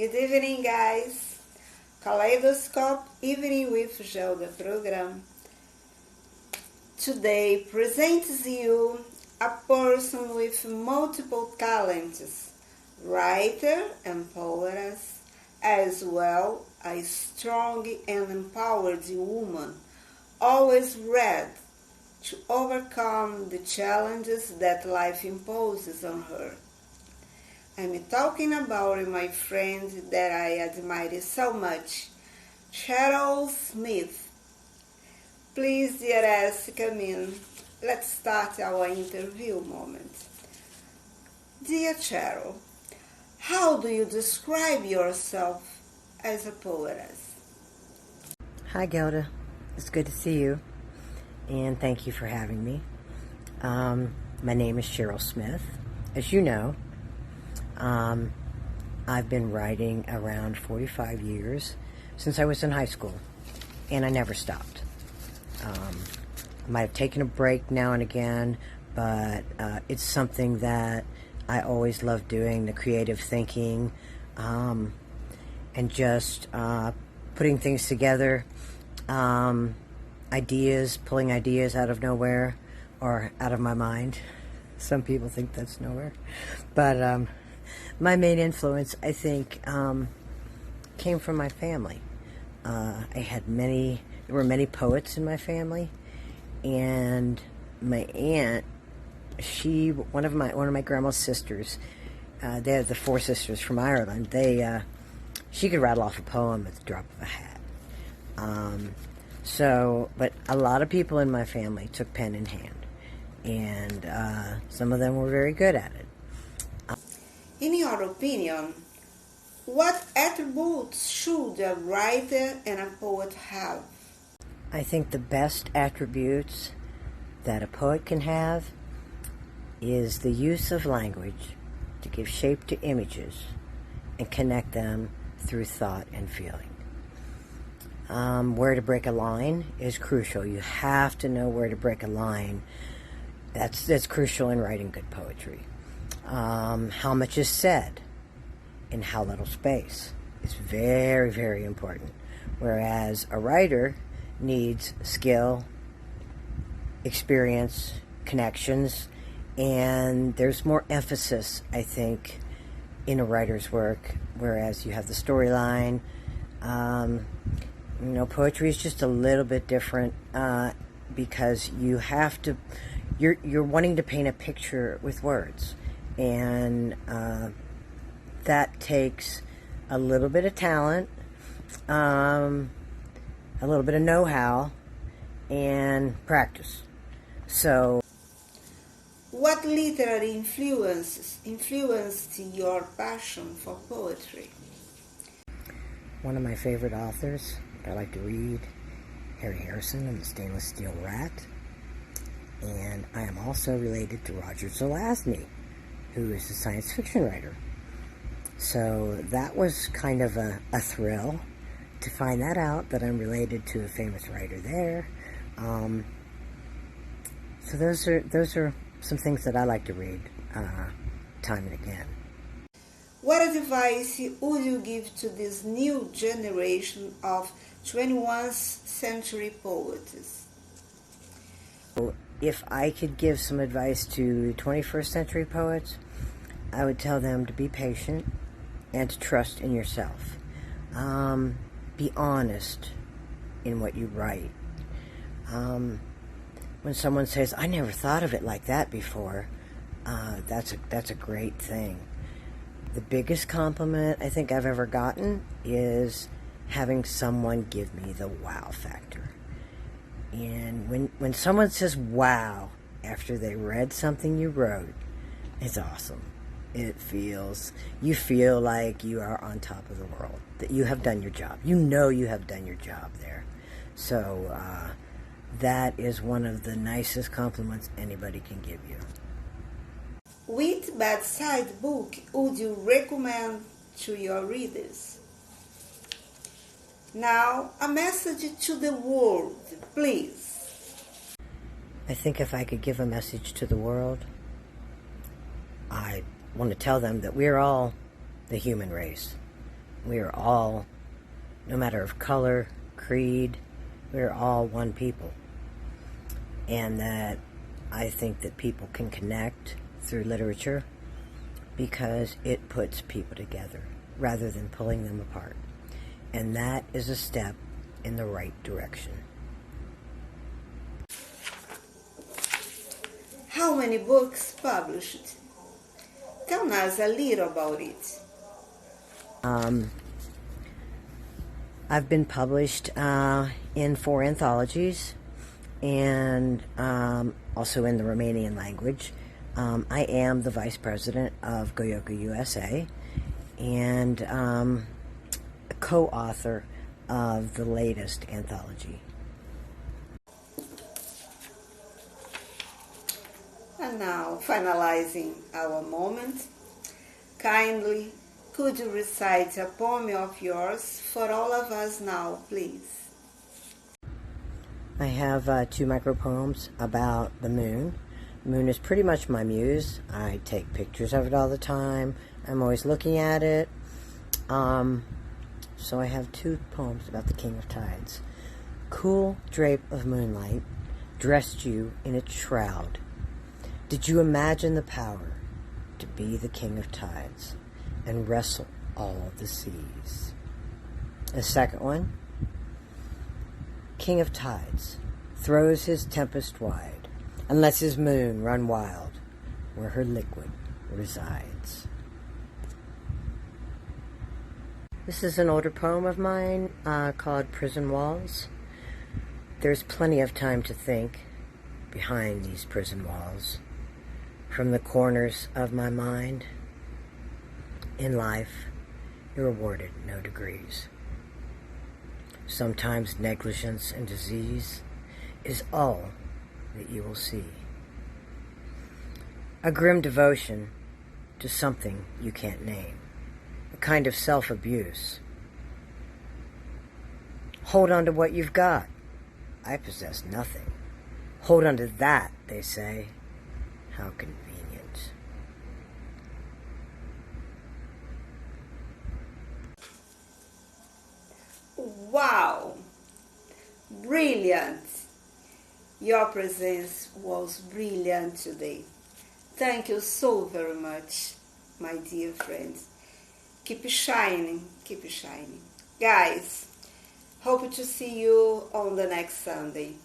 Good evening, guys. Kaleidoscope Evening with Gelda program today presents you a person with multiple talents, writer and poetess, as well a strong and empowered woman, always ready to overcome the challenges that life imposes on her. I'm talking about my friend that I admire so much, Cheryl Smith. Please, dearest, come in. Let's start our interview moment. Dear Cheryl, how do you describe yourself as a poetess? Hi, Gelda. It's good to see you, and thank you for having me. My name is Cheryl Smith. As you know, I've been writing around 45 years since I was in high school, and I never stopped. I might have taken a break now and again, but it's something that I always love doing, the creative thinking, and just putting things together, ideas, pulling ideas out of nowhere or out of my mind. Some people think that's nowhere. But my main influence, I think, came from my family. There were many poets in my family, and my aunt, one of my grandma's sisters, they're the four sisters from Ireland. She could rattle off a poem at the drop of a hat. But a lot of people in my family took pen in hand, and some of them were very good at it. In your opinion, what attributes should a writer and a poet have? I think the best attributes that a poet can have is the use of language to give shape to images and connect them through thought and feeling. Where to break a line is crucial. You have to know where to break a line. That's crucial in writing good poetry. How much is said in how little space is very, very important. Whereas a writer needs skill, experience, connections, and there's more emphasis, I think, in a writer's work, whereas you have the storyline. Poetry is just a little bit different because you're wanting to paint a picture with words, and that takes a little bit of talent, a little bit of know-how, and practice. So, what literary influenced your passion for poetry? One of my favorite authors I like to read, Harry Harrison and the Stainless Steel Rat. And I am also related to Roger Zelazny, who is a science fiction writer. So that was kind of a thrill to find that out, that I'm related to a famous writer there. So those are some things that I like to read time and again. What advice would you give to this new generation of 21st century poets? If I could give some advice to 21st century poets, I would tell them to be patient and to trust in yourself. Be honest in what you write. When someone says, "I never thought of it like that before," that's a great thing. The biggest compliment I think I've ever gotten is having someone give me the wow factor. And when someone says wow after they read something you wrote, it's awesome. You feel like you are on top of the world, that you have done your job. You know you have done your job there. So that is one of the nicest compliments anybody can give you. Which bedside book would you recommend to your readers? Now, a message to the world, please. I think if I could give a message to the world, I want to tell them that we're all the human race. we are all, no matter of color, creed, we are all one people. And that I think that people can connect through literature because it puts people together rather than pulling them apart. And that is a step in the right direction. How many books published? Tell us a little about it. I've been published in 4 anthologies and also in the Romanian language. I am the vice president of Goyoka USA and a co-author of the latest anthology. And now, finalizing our moment, kindly could you recite a poem of yours for all of us now, please? I have 2 micropoems about the moon. The moon is pretty much my muse. I take pictures of it all the time. I'm always looking at it. So I have 2 poems about the King of Tides. Cool drape of moonlight dressed you in its shroud. Did you imagine the power to be the King of Tides and wrestle all the seas? The second one, King of Tides throws his tempest wide and lets his moon run wild where her liquid resides. This is an older poem of mine called Prison Walls. There's plenty of time to think behind these prison walls. From the corners of my mind, in life, you're awarded no degrees. Sometimes negligence and disease is all that you will see. A grim devotion to something you can't name, a kind of self-abuse. Hold on to what you've got. I possess nothing. Hold on to that, they say. How convenient. Wow! Brilliant! Your presence was brilliant today. Thank you so very much, my dear friends. Keep shining, keep shining. Guys, hope to see you on the next Sunday.